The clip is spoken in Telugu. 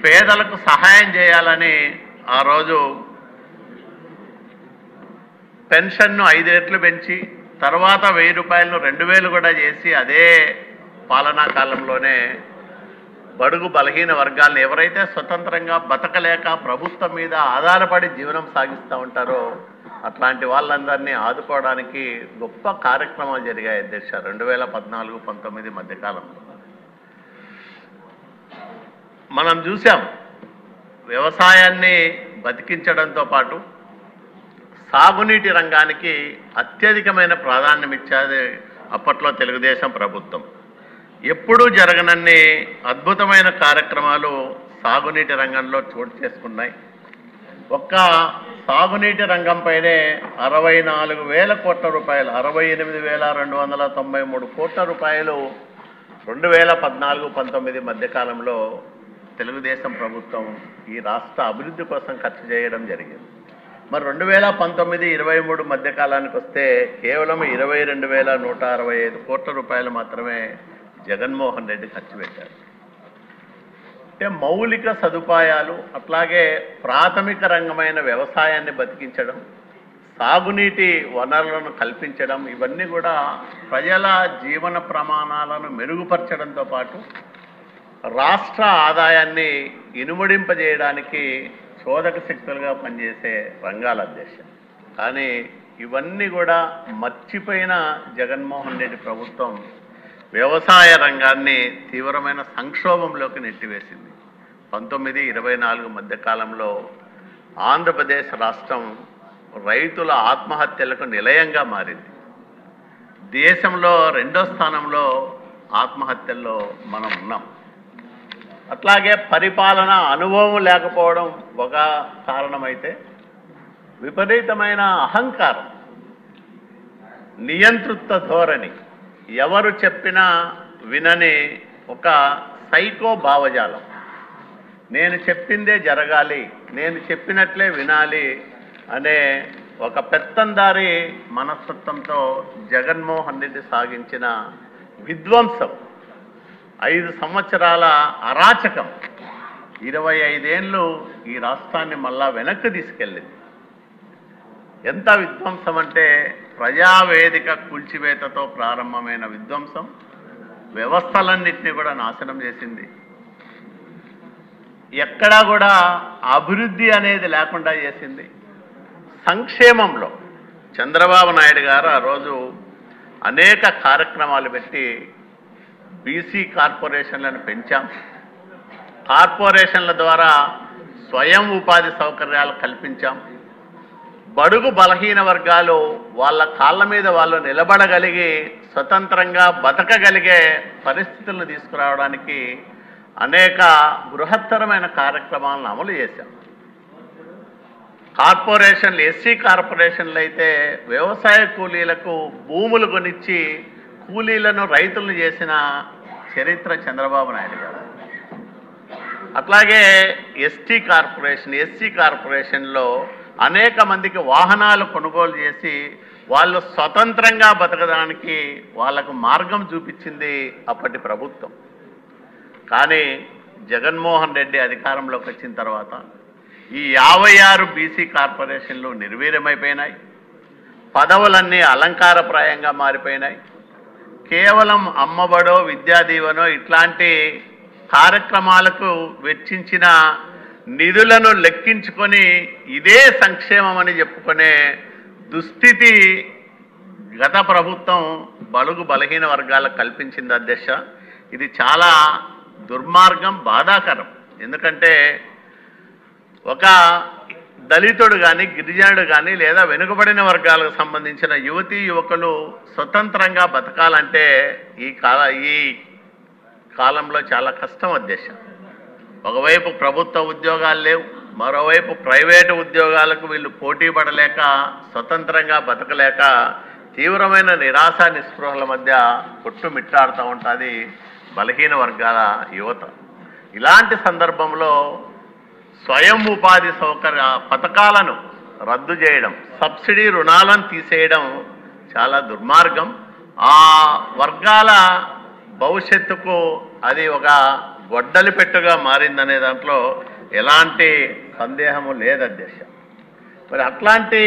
పేదలకు సహాయం చేయాలని ఆ రోజు పెన్షన్ను 5 రెట్లు పెంచి తర్వాత 1000 రూపాయలను 2000 కూడా చేసి అదే పాలనా కాలంలోనే బడుగు బలహీన వర్గాలను ఎవరైతే స్వతంత్రంగా బతకలేక ప్రభుత్వం మీద ఆధారపడి జీవనం సాగిస్తూ ఉంటారో అట్లాంటి వాళ్ళందరినీ ఆదుకోవడానికి గొప్ప కార్యక్రమాలు జరిగాయి అధ్యక్ష 2014-19 మధ్యకాలంలో. మనం చూసాం వ్యవసాయాన్ని బతికించడంతో పాటు సాగునీటి రంగానికి అత్యధికమైన ప్రాధాన్యం ఇచ్చేది అప్పట్లో తెలుగుదేశం ప్రభుత్వం. ఎప్పుడూ జరగనన్ని అద్భుతమైన కార్యక్రమాలు సాగునీటి రంగంలో చోటు చేసుకున్నాయి. ఒక్క సాగునీటి రంగంపైనే 64,000 కోట్ల రూపాయలు 68,293 కోట్ల రూపాయలు 2014-19 మధ్యకాలంలో తెలుగుదేశం ప్రభుత్వం ఈ రాష్ట్ర అభివృద్ధి కోసం ఖర్చు చేయడం జరిగింది. మరి 2019-23 మధ్యకాలానికి వస్తే కేవలం 22,165 కోట్ల రూపాయలు మాత్రమే జగన్మోహన్ రెడ్డి ఖర్చు పెట్టారు. అంటే మౌలిక సదుపాయాలు అట్లాగే ప్రాథమిక రంగమైన వ్యవసాయాన్ని బతికించడం, సాగునీటి వనరులను కల్పించడం ఇవన్నీ కూడా ప్రజల జీవన ప్రమాణాలను మెరుగుపరచడంతో పాటు రాష్ట్ర ఆదాయాన్ని ఇనుమడింపజేయడానికి చోదక శక్తులుగా పనిచేసే రంగాల అధ్యక్ష. కానీ ఇవన్నీ కూడా మర్చిపోయిన జగన్మోహన్ రెడ్డి ప్రభుత్వం వ్యవసాయ రంగాన్ని తీవ్రమైన సంక్షోభంలోకి నెట్టివేసింది. 19-24 మధ్యకాలంలో ఆంధ్రప్రదేశ్ రాష్ట్రం రైతుల ఆత్మహత్యలకు నిలయంగా మారింది. దేశంలో 2వ స్థానంలో ఆత్మహత్యల్లో మనం ఉన్నాం. అట్లాగే పరిపాలన అనుభవం లేకపోవడం ఒక కారణమైతే విపరీతమైన అహంకారం, నియంతృత్వ ధోరణి, ఎవరు చెప్పినా వినని ఒక సైకో భావజాలం, నేను చెప్పిందే జరగాలి, నేను చెప్పినట్లే వినాలి అనే ఒక పెత్తందారి మనస్తత్వంతో జగన్మోహన్ రెడ్డి సాగించిన విధ్వంసం, 5 సంవత్సరాల అరాచకం 25 ఏళ్ళు ఈ రాష్ట్రాన్ని మళ్ళా వెనక్కి తీసుకెళ్ళింది. ఎంత విధ్వంసం అంటే ప్రజావేదిక కూల్చివేతతో ప్రారంభమైన విధ్వంసం వ్యవస్థలన్నింటినీ కూడా నాశనం చేసింది. ఎక్కడా కూడా అభివృద్ధి అనేది లేకుండా చేసింది. సంక్షేమంలో చంద్రబాబు నాయుడు గారు ఆ రోజు అనేక కార్యక్రమాలు పెట్టి బీసీ కార్పొరేషన్లను పెంచాం. కార్పొరేషన్ల ద్వారా స్వయం ఉపాధి సౌకర్యాలు కల్పించాం. బడుగు బలహీన వర్గాలు వాళ్ళ కాళ్ళ మీద వాళ్ళు నిలబడగలిగి స్వతంత్రంగా బతకగలిగే పరిస్థితులను తీసుకురావడానికి అనేక బృహత్తరమైన కార్యక్రమాలను అమలు చేశాం. కార్పొరేషన్లు, ఎస్సీ కార్పొరేషన్లు అయితే వ్యవసాయ కూలీలకు భూములు కొనిచ్చి కూలీలను రైతులను చేసిన చరిత్ర చంద్రబాబు నాయుడు గారు. అట్లాగే ఎస్సీ కార్పొరేషన్లో అనేక మందికి వాహనాలు కొనుగోలు చేసి వాళ్ళు స్వతంత్రంగా బతకడానికి వాళ్లకు మార్గం చూపించింది అప్పటి ప్రభుత్వం. కానీ జగన్మోహన్ రెడ్డి అధికారంలోకి వచ్చిన తర్వాత ఈ 56 బీసీ కార్పొరేషన్లు నిర్వీర్యమైపోయినాయి. పదవులన్నీ అలంకారప్రాయంగా మారిపోయినాయి. కేవలం అమ్మబడో విద్యాదీవనో ఇట్లాంటి కార్యక్రమాలకు వెచ్చించిన నిధులను లెక్కించుకొని ఇదే సంక్షేమం అని చెప్పుకునే దుస్థితి గత ప్రభుత్వం బడుగు బలహీన వర్గాలకు కల్పించింది అధ్యక్ష. ఇది చాలా దుర్మార్గం, బాధాకరం. ఎందుకంటే ఒక దళితుడు కానీ, గిరిజనుడు కానీ లేదా వెనుకబడిన వర్గాలకు సంబంధించిన యువతీ యువకులు స్వతంత్రంగా బతకాలంటే ఈ కాలంలో చాలా కష్టం అధ్యక్ష. ఒకవైపు ప్రభుత్వ ఉద్యోగాలు లేవు, మరోవైపు ప్రైవేటు ఉద్యోగాలకు వీళ్ళు పోటీ పడలేక స్వతంత్రంగా బతకలేక తీవ్రమైన నిరాశ నిస్పృహల మధ్య కొట్టుమిట్టాడుతూ ఉంటుంది బలహీన వర్గాల యువత. ఇలాంటి సందర్భంలో స్వయం ఉపాధి సౌకర్య పథకాలను రద్దు చేయడం, సబ్సిడీ రుణాలను తీసేయడం చాలా దుర్మార్గం. ఆ వర్గాల భవిష్యత్తుకు అది ఒక గొడ్డలి పెట్టుగా మారిందనే దాంట్లో ఎలాంటి సందేహము లేదు అధ్యక్ష. మరి అట్లాంటి